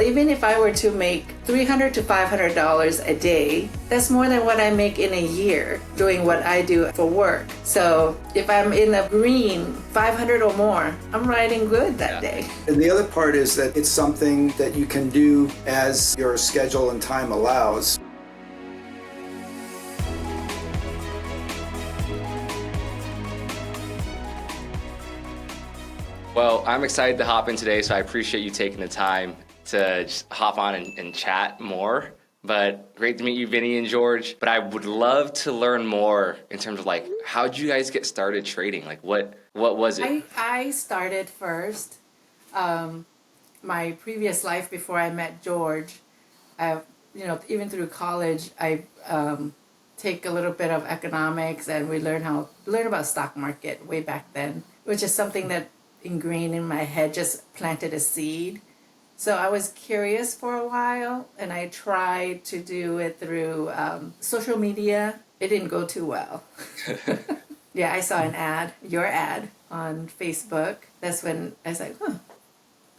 even if I were to make $300 to $500 a day, that's more than what I make in a year doing what I do for work. So if I'm in the green 500 or more, I'm riding good that day. And the other part is that it's something that you can do as your schedule and time allows. Well, I'm excited to hop in today, so I appreciate you taking the time to just hop on and chat more. But great to meet you, Vinny and George. But I would love to learn more in terms of like, how did you guys get started trading? Like, what was it? I started first. My previous life before I met George, even through college, I take a little bit of economics, and we learn about stock market way back then, which is something that ingrained in my head, just planted a seed. So I was curious for a while, and I tried to do it through social media. It didn't go too well. Yeah, I saw your ad on Facebook. That's when I was like,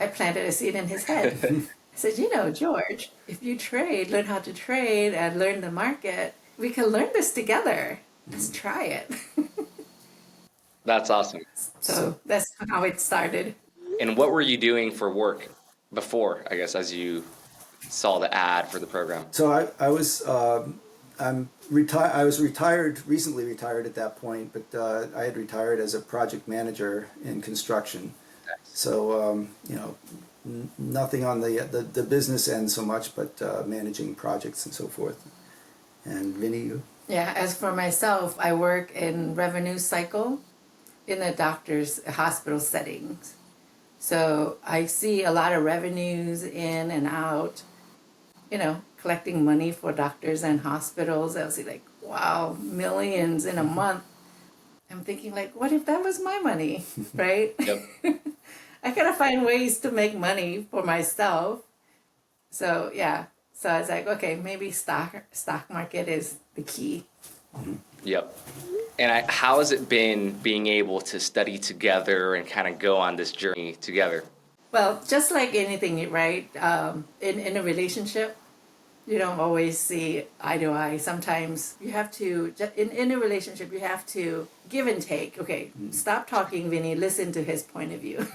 I planted a seed in his head. I said, George, if you learn how to trade and learn the market, we can learn this together. Let's try it. That's awesome. So that's how it started. And what were you doing for work before, I guess, as you saw the ad for the program? So I was recently retired at that point, but I had retired as a project manager in construction. So nothing on the business end so much, but managing projects and so forth. And Vinny, you? Yeah, as for myself, I work in revenue cycle in the hospital settings. So I see a lot of revenues in and out, collecting money for doctors and hospitals. I'll see like, wow, millions in a month. I'm thinking like, what if that was my money, right? Yep. I gotta find ways to make money for myself. So yeah, so I was like, okay, maybe stock market is the key. Yep. And how has it been being able to study together and kind of go on this journey together? Well, just like anything, right? In a relationship, you don't always see eye to eye. Sometimes you have to, in a relationship, you have to give and take. Okay, stop talking, Vinny. Listen to his point of view.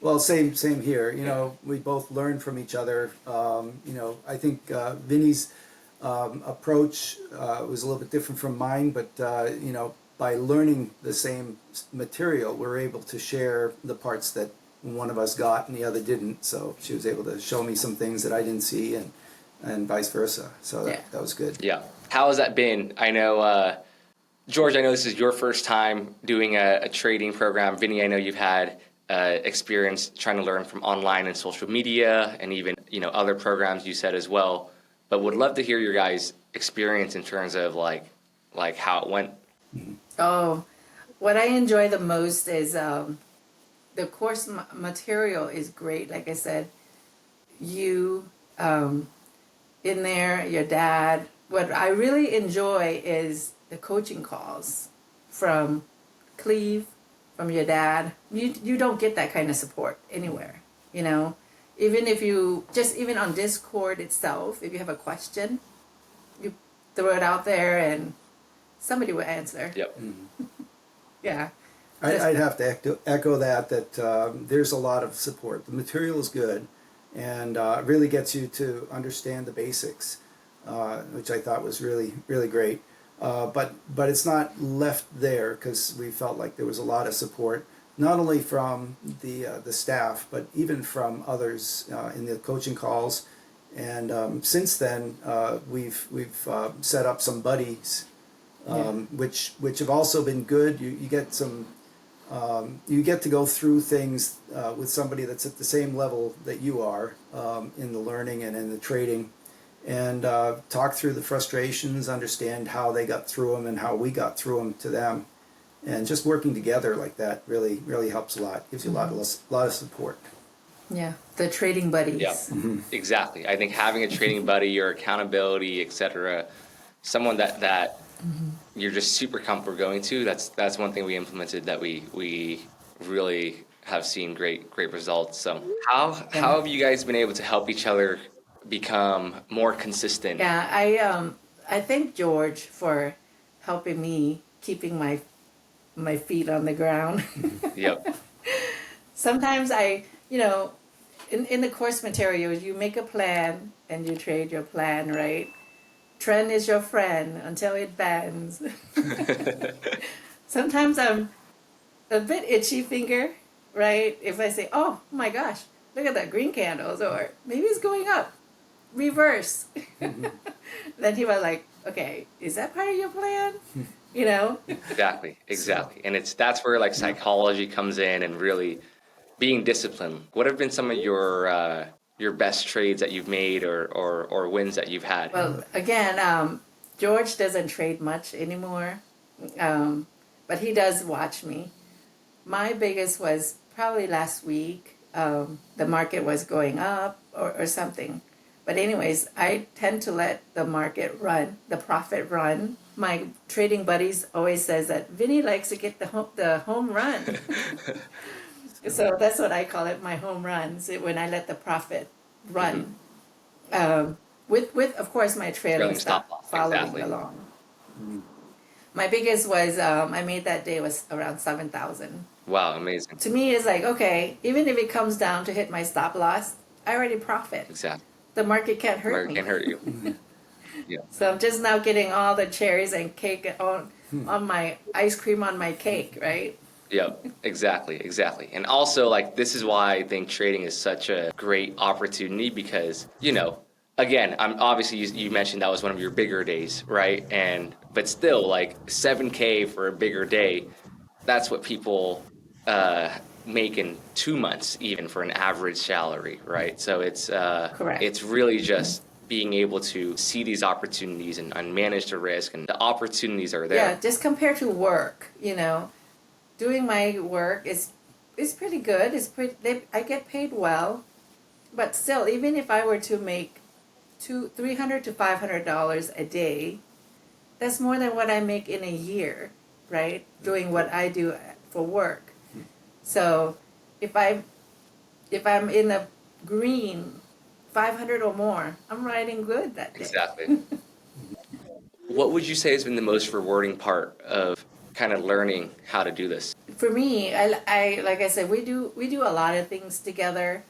Well, same here. We both learn from each other. I think Vinny's approach was a little bit different from mine, but by learning the same material, we're able to share the parts that one of us got and the other didn't. So she was able to show me some things that I didn't see, and vice versa. So that was good. Yeah. How has that been? I know, George, I know this is your first time doing a trading program. Vinny, I know you've had experience trying to learn from online and social media, and even other programs you said as well. But would love to hear your guys' experience in terms of like how it went. Oh, what I enjoy the most is the course material is great. Like I said, you in there, your dad. What I really enjoy is the coaching calls from Cleve, from your dad. You don't get that kind of support anywhere, Even if even on Discord itself, if you have a question, you throw it out there and somebody will answer. Yep. Yeah. I'd have to echo that there's a lot of support. The material is good, and really gets you to understand the basics, which I thought was really, really great. But it's not left there, because we felt like there was a lot of support, not only from the staff, but even from others in the coaching calls. And since then, we've set up some buddies, which have also been good. You get some, you get to go through things with somebody that's at the same level that you are in the learning and in the trading, and talk through the frustrations, understand how they got through them and how we got through them to them. And just working together like that really, really helps a lot. Gives you a lot of support. Yeah, the trading buddies. Yeah, exactly. I think having a trading buddy, your accountability, etc., someone that you're just super comfortable going to. That's one thing we implemented that we really have seen great results. So how have you guys been able to help each other become more consistent? Yeah, I thank George for helping me keeping my feet on the ground. Yep. Sometimes in the course materials, you make a plan and you trade your plan, right? Trend is your friend until it bends. Sometimes I'm a bit itchy finger, right? If I say, oh my gosh, look at that green candles, or maybe it's going up, reverse. Then he was like, okay, is that part of your plan? You know? Exactly. And that's where like psychology comes in and really being disciplined. What have been some of your best trades that you've made or wins that you've had? Well, again, George doesn't trade much anymore, but he does watch me. My biggest was probably last week. The market was going up or something. But anyways, I tend to let the market run, the profit run. My trading buddies always says that Vinny likes to get the home run. So that's what I call it, my home runs, when I let the profit run. With of course my trailing Stop stop loss. following Exactly. along. My biggest was I made that day was around 7,000. Wow, amazing. To me, it's like, okay, even if it comes down to hit my stop loss, I already profit. Exactly. The market can't hurt Market me. can't hurt you. Yeah. So I'm just now getting all the cherries and cake on my ice cream on my cake, right? Yep, exactly. And also, like, this is why I think trading is such a great opportunity because, again, I'm obviously you mentioned that was one of your bigger days, right? But still, like 7K for a bigger day, that's what people make in 2 months, even for an average salary, right? So Correct. it's really just being able to see these opportunities and manage the risk, and the opportunities are there. Yeah, just compared to work, doing my work is pretty good. I get paid well, but still, even if I were to make $300 to $500 a day, that's more than what I make in a year, right? Doing what I do for work. So if I'm in the green, 500 or more, I'm riding good that day. Exactly. What would you say has been the most rewarding part of kind of learning how to do this? For me, I like I said, we do a lot of things together.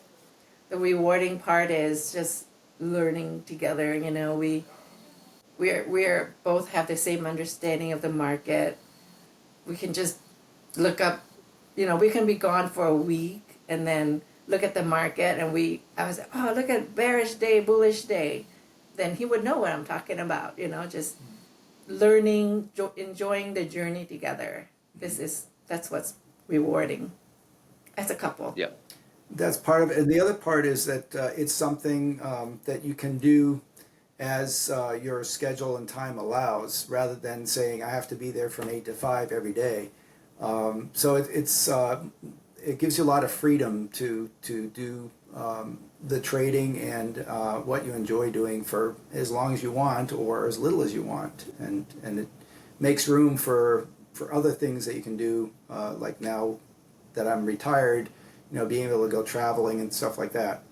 The rewarding part is just learning together. We're both have the same understanding of the market. We can just look up, we can be gone for a week and then look at the market, and I was like, oh, look at bearish day, bullish day. Then he would know what I'm talking about. Just learning, enjoying the journey together. That's what's rewarding as a couple. Yep. That's part of it. And the other part is that it's something that you can do as your schedule and time allows, rather than saying I have to be there from 8 to 5 every day. So it gives you a lot of freedom to do the trading and what you enjoy doing for as long as you want or as little as you want, and it makes room for other things that you can do, like now that I'm retired, being able to go traveling and stuff like that.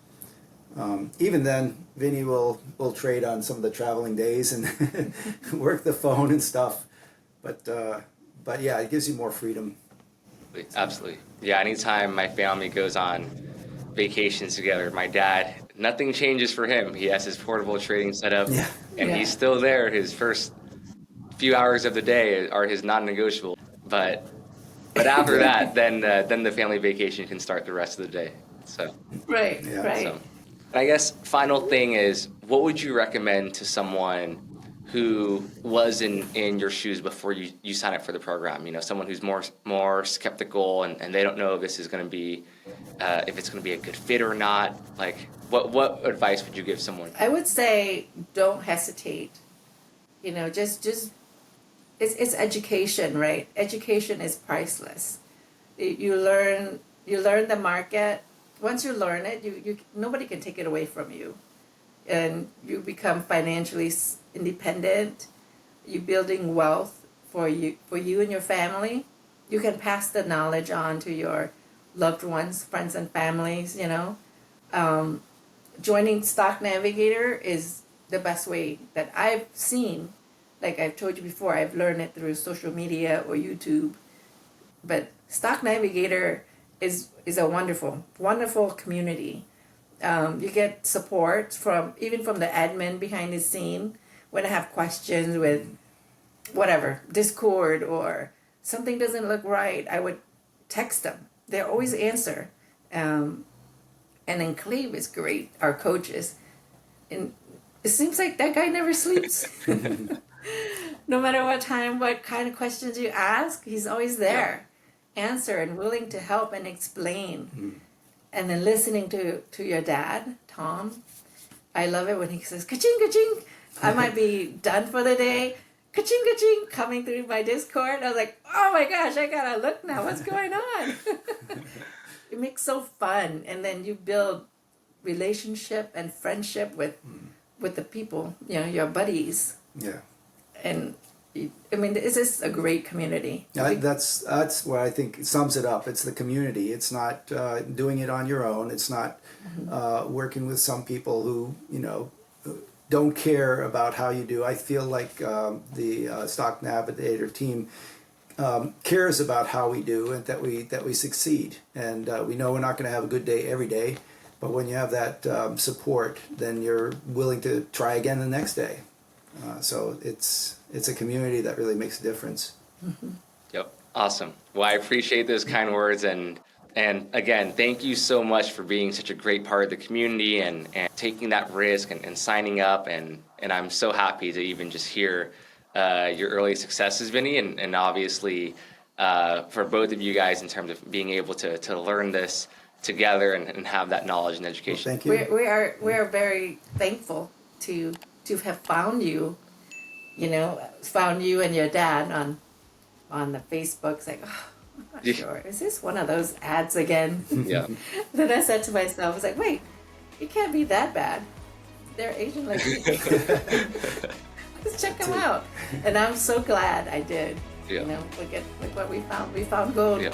Even then, Vinny will trade on some of the traveling days and work the phone and stuff, but yeah, it gives you more freedom. Absolutely. Yeah, anytime my family goes on vacations together, my dad, nothing changes for him. He has his portable trading setup, Yeah. and Yeah. he's still there. His first few hours of the day are his non-negotiable. But after that, then the family vacation can start the rest of the day. So, Right, Yeah. right. and I guess final thing is, what would you recommend to someone who was in your shoes before you sign up for the program? Someone who's more skeptical and they don't know if this is going to be if it's going to be a good fit or not. Like, what advice would you give someone? I would say don't hesitate. Just it's education, right? Education is priceless. You learn the market. Once you learn it, you nobody can take it away from you, and you become financially independent. You're building wealth for you and your family. You can pass the knowledge on to your loved ones, friends and families, you know. Joining Stock Navigator is the best way that I've seen. Like I've told you before, I've learned it through social media or YouTube. But Stock Navigator is a wonderful, wonderful community. You get support from even from the admin behind the scene when I have questions with whatever Discord or something doesn't look right. I would text them. They always answer. And then Cleve is great. Our coaches, and it seems like that guy never sleeps. No matter what time, what kind of questions you ask, he's always there, answer and willing to help and explain. And then listening to your dad, Tom, I love it when he says, ka-ching, ka-ching. I might be done for the day. Ka-ching, ka-ching, coming through my Discord. I was like, oh my gosh, I gotta look now. What's going on? It makes so fun. And then you build relationship and friendship with the people, you know, your buddies. Yeah. And I mean, it's just a great community. Yeah, that's what I think sums it up. It's the community. It's not doing it on your own. It's not working with some people who, you know, don't care about how you do. I feel like the Stock Navigator team cares about how we do and that we succeed. And we know we're not going to have a good day every day, but when you have that support, then you're willing to try again the next day. So it's a community that really makes a difference. Yep. Awesome. Well, I appreciate those kind words, and again, thank you so much for being such a great part of the community and taking that risk and signing up, and I'm so happy to even just hear your early successes, Vinny, and obviously for both of you guys in terms of being able to learn this together and have that knowledge and education. Well, thank you. We are very thankful to have found you, you know, found you and your dad on the Facebook. It's like, oh, I'm not sure. Is this one of those ads again? Yeah. Then I said to myself, I was like, wait, it can't be that bad. They're Asian like me. Let's check them out. And I'm so glad I did. Yeah. You know, look what we found. We found gold. Yeah.